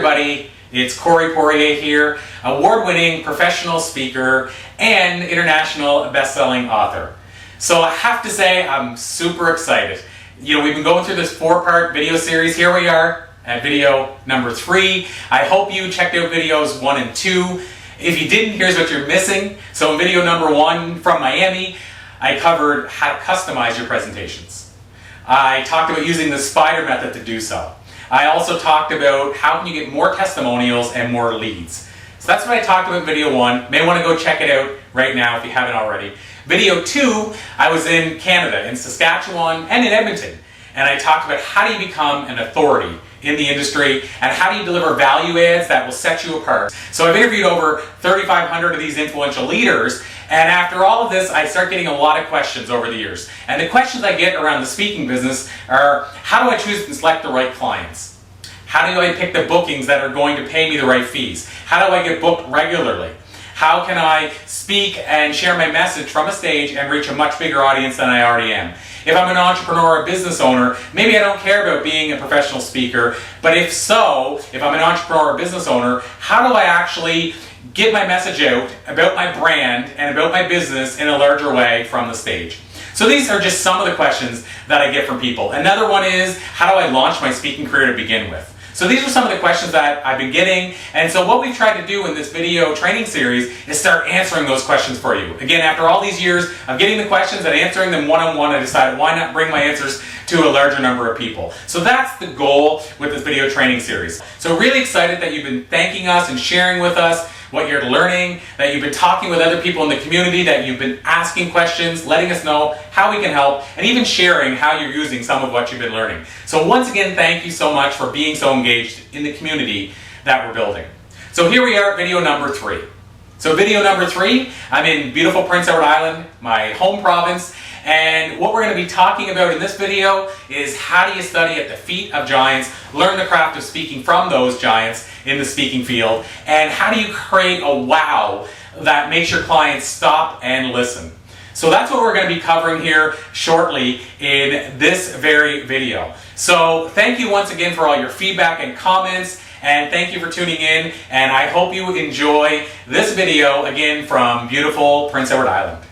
everybody, it's Corey Poirier here, award-winning professional speaker and international best-selling author. So I have to say I'm super excited. You know, we've been going through this 4-part video series. Here we are at video number 3. I hope you checked out videos 1 and 2. If you didn't, here's what you're missing. So in video number 1 from Miami, I covered how to customize your presentations. I talked about using the spider method to do so. I also talked about how can you get more testimonials and more leads. So that's what I talked about in video 1. You may want to go check it out right now if you haven't already. Video 2, I was in Canada, in Saskatchewan and in Edmonton. And I talked about how do you become an authority in the industry and how do you deliver value adds that will set you apart. So I've interviewed over 3,500 of these influential leaders, and after all of this I start getting a lot of questions over the years. And the questions I get around the speaking business are, how do I choose and select the right clients? How do I pick the bookings that are going to pay me the right fees? How do I get booked regularly? How can I speak and share my message from a stage and reach a much bigger audience than I already am? If I'm an entrepreneur or a business owner, maybe I don't care about being a professional speaker, but if so, if I'm an entrepreneur or a business owner, how do I actually get my message out about my brand and about my business in a larger way from the stage? So these are just some of the questions that I get from people. Another one is, how do I launch my speaking career to begin with? So these are some of the questions that I've been getting, and so what we've tried to do in this video training series is start answering those questions for you. Again, after all these years of getting the questions and answering them one-on-one, I decided why not bring my answers to a larger number of people. So that's the goal with this video training series. So really excited that you've been thanking us and sharing with us what you're learning, that you've been talking with other people in the community, that you've been asking questions, letting us know how we can help, and even sharing how you're using some of what you've been learning. So once again, thank you so much for being so engaged in the community that we're building. So here we are at video number 3. So video number 3, I'm in beautiful Prince Edward Island, my home province, and what we're going to be talking about in this video is how do you study at the feet of giants, learn the craft of speaking from those giants in the speaking field, and how do you create a wow that makes your clients stop and listen. So that's what we're going to be covering here shortly in this very video. So thank you once again for all your feedback and comments, and thank you for tuning in, and I hope you enjoy this video again from beautiful Prince Edward Island.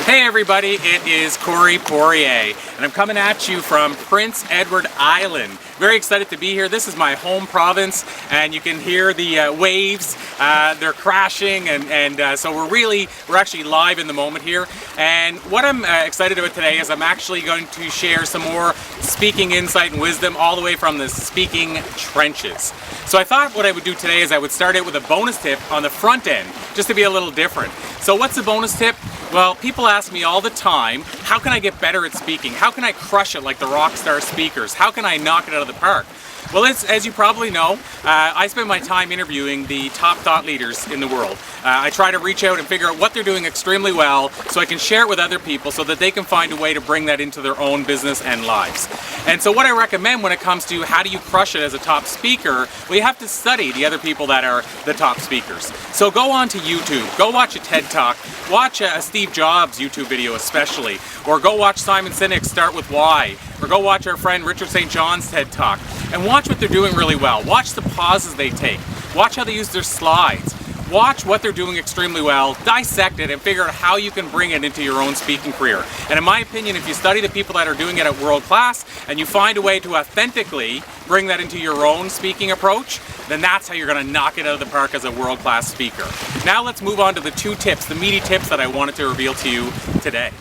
Hey everybody, it is Corey Poirier, and I'm coming at you from Prince Edward Island. Very excited to be here. This is my home province, and you can hear the waves. They're crashing, and so we're actually live in the moment here. And what I'm excited about today is I'm actually going to share some more speaking insight and wisdom all the way from the speaking trenches. So I thought what I would do today is I would start out with a bonus tip on the front end, just to be a little different. So what's the bonus tip? Well, people ask me all the time, how can I get better at speaking? How can I crush it like the rock star speakers? How can I knock it out of the park? Well, as you probably know, I spend my time interviewing the top thought leaders in the world. I try to reach out and figure out what they're doing extremely well so I can share it with other people so that they can find a way to bring that into their own business and lives. And so what I recommend when it comes to how do you crush it as a top speaker, well, you have to study the other people that are the top speakers. So go on to YouTube, go watch a TED Talk, watch a Steve Jobs YouTube video especially, or go watch Simon Sinek's Start With Why, or go watch our friend Richard St. John's TED Talk, and watch what they're doing really well. Watch the pauses they take. Watch how they use their slides. Watch what they're doing extremely well, dissect it, and figure out how you can bring it into your own speaking career. And in my opinion, if you study the people that are doing it at world class, and you find a way to authentically bring that into your own speaking approach, then that's how you're going to knock it out of the park as a world-class speaker. Now let's move on to the 2 tips, the meaty tips that I wanted to reveal to you today.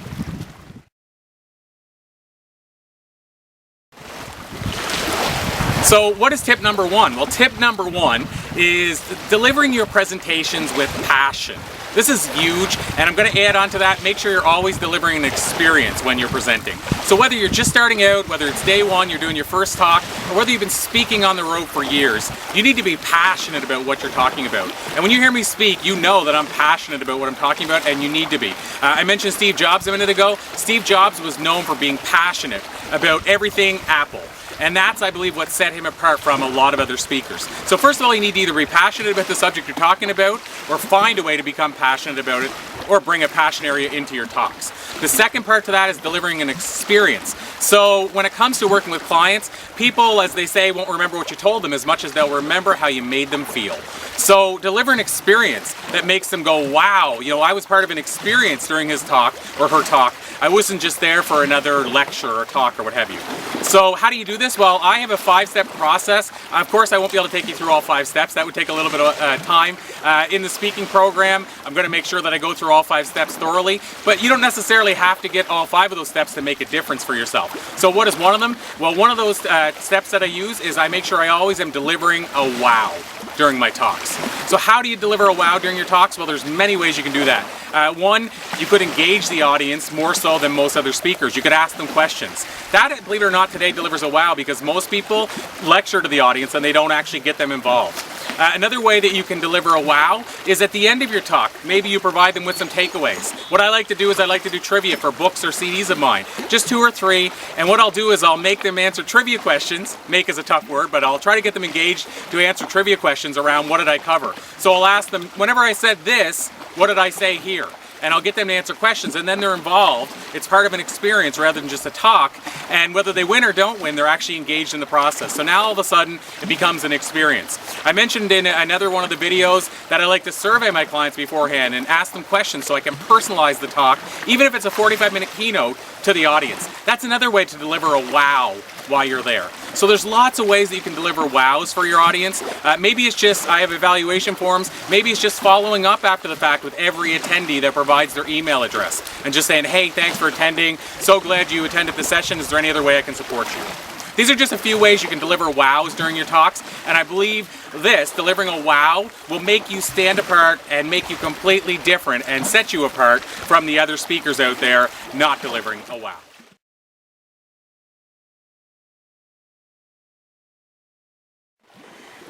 So what is tip number 1? Well, tip number 1 is delivering your presentations with passion. This is huge, and I'm going to add on to that, make sure you're always delivering an experience when you're presenting. So whether you're just starting out, whether it's day 1, you're doing your first talk, or whether you've been speaking on the road for years, you need to be passionate about what you're talking about. And when you hear me speak, you know that I'm passionate about what I'm talking about, and you need to be. I mentioned Steve Jobs a minute ago. Steve Jobs was known for being passionate about everything Apple. And that's, I believe, what set him apart from a lot of other speakers. So first of all, you need to either be passionate about the subject you're talking about, or find a way to become passionate about it, or bring a passion area into your talks. The second part to that is delivering an experience. So when it comes to working with clients, people, as they say, won't remember what you told them as much as they'll remember how you made them feel. So deliver an experience that makes them go, wow, you know, I was part of an experience during his talk or her talk. I wasn't just there for another lecture or talk or what have you. So how do you do this? Well, I have a 5-step process. Of course, I won't be able to take you through all 5 steps. That would take a little bit of time. In the speaking program, I'm going to make sure that I go through all 5 steps thoroughly, but you don't necessarily have to get all 5 of those steps to make a difference for yourself. So what is one of them? Well, one of those steps that I use is I make sure I always am delivering a wow during my talks. So how do you deliver a wow during your talks? Well, there's many ways you can do that. One, you could engage the audience more so than most other speakers. You could ask them questions. That, believe it or not, today delivers a wow because most people lecture to the audience and they don't actually get them involved. Another way that you can deliver a wow is at the end of your talk. Maybe you provide them with some takeaways. What I like to do is I like to do trivia for books or CDs of mine, just 2 or 3, and what I'll do is I'll make them answer trivia questions. Make is a tough word, but I'll try to get them engaged to answer trivia questions around what did I cover. So I'll ask them, whenever I said this, what did I say here? And I'll get them to answer questions, and then they're involved. It's part of an experience rather than just a talk, and whether they win or don't win, they're actually engaged in the process. So now all of a sudden, it becomes an experience. I mentioned in another one of the videos that I like to survey my clients beforehand and ask them questions so I can personalize the talk, even if it's a 45-minute keynote, to the audience. That's another way to deliver a wow while you're there. So there's lots of ways that you can deliver wows for your audience. Maybe it's just, I have evaluation forms, maybe it's just following up after the fact with every attendee that provides their email address and just saying, hey, thanks for attending, so glad you attended the session, is there any other way I can support you? These are just a few ways you can deliver wows during your talks, and I believe this, delivering a wow, will make you stand apart and make you completely different and set you apart from the other speakers out there not delivering a wow.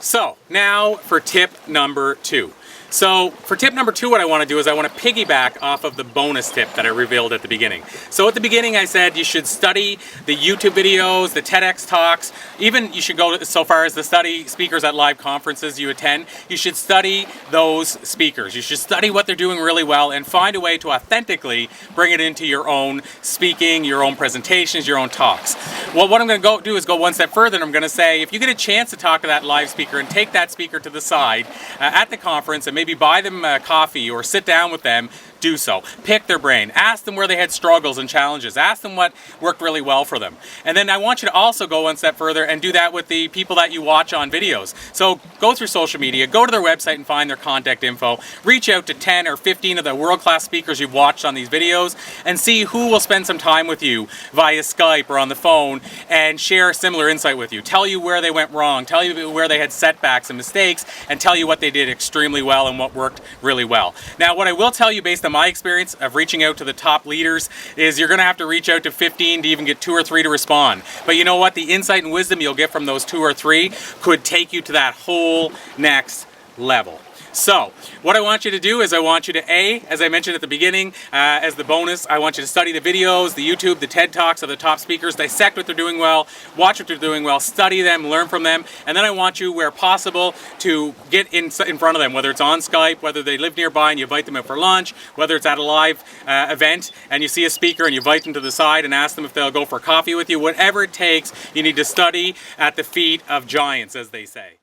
So now for tip number 2. So for tip number 2, what I want to do is I want to piggyback off of the bonus tip that I revealed at the beginning. So at the beginning I said you should study the YouTube videos, the TEDx talks, even you should go so far as to study speakers at live conferences you attend. You should study those speakers. You should study what they're doing really well and find a way to authentically bring it into your own speaking, your own presentations, your own talks. Well, what I'm going to do is go one step further, and I'm going to say if you get a chance to talk to that live speaker and take that speaker to the side at the conference and maybe buy them coffee or sit down with them, do so. Pick their brain. Ask them where they had struggles and challenges. Ask them what worked really well for them. And then I want you to also go one step further and do that with the people that you watch on videos. So go through social media, go to their website and find their contact info. Reach out to 10 or 15 of the world-class speakers you've watched on these videos and see who will spend some time with you via Skype or on the phone and share a similar insight with you. Tell you where they went wrong, tell you where they had setbacks and mistakes, and tell you what they did extremely well and what worked really well. Now, what I will tell you based on my experience of reaching out to the top leaders is you're going to have to reach out to 15 to even get 2 or 3 to respond. But you know what? The insight and wisdom you'll get from those 2 or 3 could take you to that whole next level. So, what I want you to do is I want you to, as I mentioned at the beginning, as the bonus, I want you to study the videos, the YouTube, the TED Talks of the top speakers, dissect what they're doing well, watch what they're doing well, study them, learn from them, and then I want you, where possible, to get in front of them, whether it's on Skype, whether they live nearby and you invite them out for lunch, whether it's at a live event and you see a speaker and you invite them to the side and ask them if they'll go for coffee with you. Whatever it takes, you need to study at the feet of giants, as they say.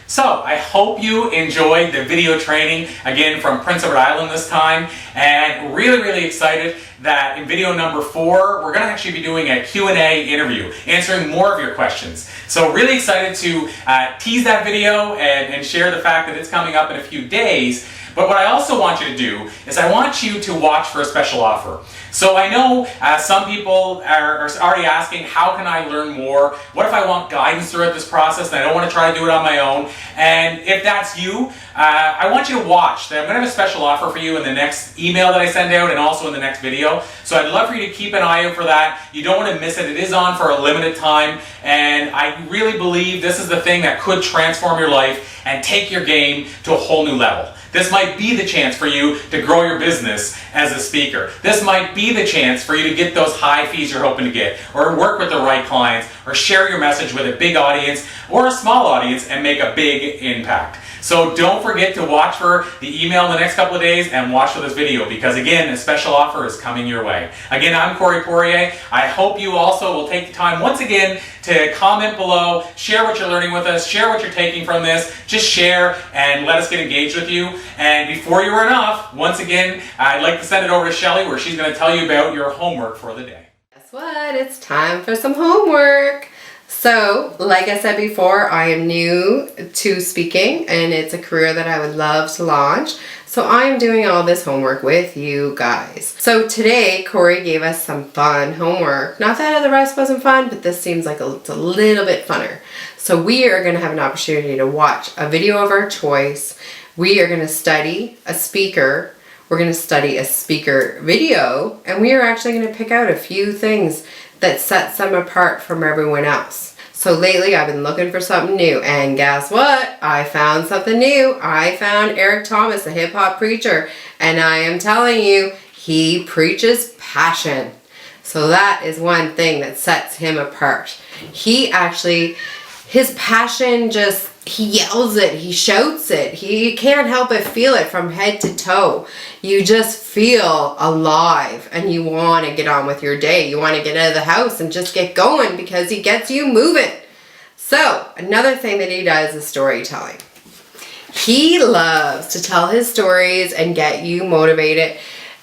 So, I hope you enjoyed the video training, again from Prince Edward Island this time, and really excited that in video number 4, we're going to actually be doing a Q&A interview, answering more of your questions. So really excited to tease that video and share the fact that it's coming up in a few days. But what I also want you to do is I want you to watch for a special offer. So I know some people are already asking, how can I learn more? What if I want guidance throughout this process and I don't want to try to do it on my own? And if that's you, I want you to watch. I'm going to have a special offer for you in the next email that I send out and also in the next video. So I'd love for you to keep an eye out for that. You don't want to miss it. It is on for a limited time. And I really believe this is the thing that could transform your life and take your game to a whole new level. This might be the chance for you to grow your business as a speaker. This might be the chance for you to get those high fees you're hoping to get, or work with the right clients, or share your message with a big audience or a small audience and make a big impact. So don't forget to watch for the email in the next couple of days and watch for this video, because again, a special offer is coming your way. Again, I'm Corey Poirier. I hope you also will take the time once again to comment below, share what you're learning with us, share what you're taking from this, just share and let us get engaged with you. And before you run off, once again, I'd like to send it over to Shelly, where she's going to tell you about your homework for the day. Guess what? It's time for some homework. So, like I said before, I am new to speaking and it's a career that I would love to launch. So I'm doing all this homework with you guys. So today, Corey gave us some fun homework. Not that the rest wasn't fun, but this seems like it's a little bit funner. So we are going to have an opportunity to watch a video of our choice. We are going to study a speaker. We're going to study a speaker video, and we are actually going to pick out a few things that sets them apart from everyone else. So lately I've been looking for something new, and guess what? I found something new. I found Eric Thomas, the hip hop preacher, and I am telling you, he preaches passion. So that is one thing that sets him apart. He actually, his passion just, he yells it, he shouts it, he can't help but feel it from head to toe. You just feel alive and you want to get on with your day. You want to get out of the house and just get going because he gets you moving. So, another thing that he does is storytelling. He loves to tell his stories and get you motivated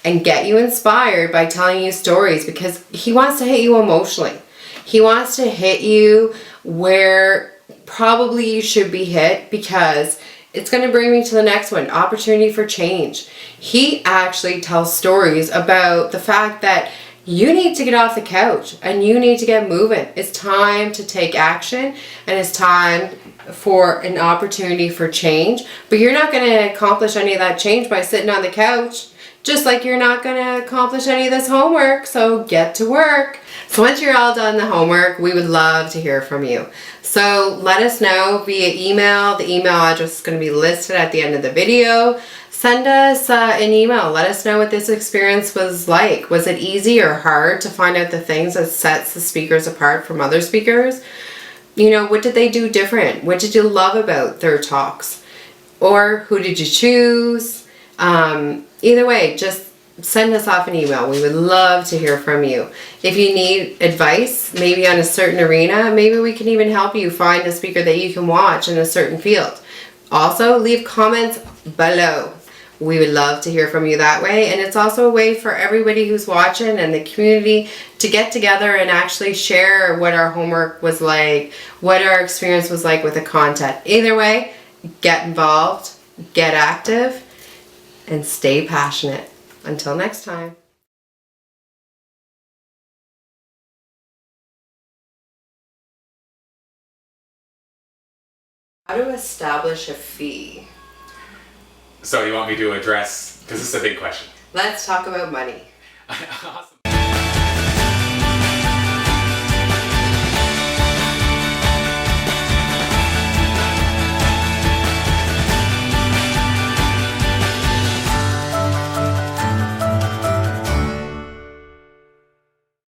and get you inspired by telling you stories, because he wants to hit you emotionally. He wants to hit you where probably you should be hit, because it's going to bring me to the next one, opportunity for change. He actually tells stories about the fact that you need to get off the couch and you need to get moving. It's time to take action, and it's time for an opportunity for change. But you're not going to accomplish any of that change by sitting on the couch, just like you're not going to accomplish any of this homework. So get to work. So once you're all done the homework, we would love to hear from you. So let us know via email. The email address is going to be listed at the end of the video. Send us an email. Let us know what this experience was like. Was it easy or hard to find out the things that sets the speakers apart from other speakers? You know, what did they do different? What did you love about their talks? Or who did you choose? Either way, just send us off an email. We would love to hear from you. If you need advice, maybe on a certain arena, maybe we can even help you find a speaker that you can watch in a certain field. Also, leave comments below. We would love to hear from you that way. And it's also a way for everybody who's watching and the community to get together and actually share what our homework was like, what our experience was like with the content. Either way, get involved, get active, and stay passionate. Until next time. How to establish a fee? So you want me to address, because this is a big question. Let's talk about money. Awesome.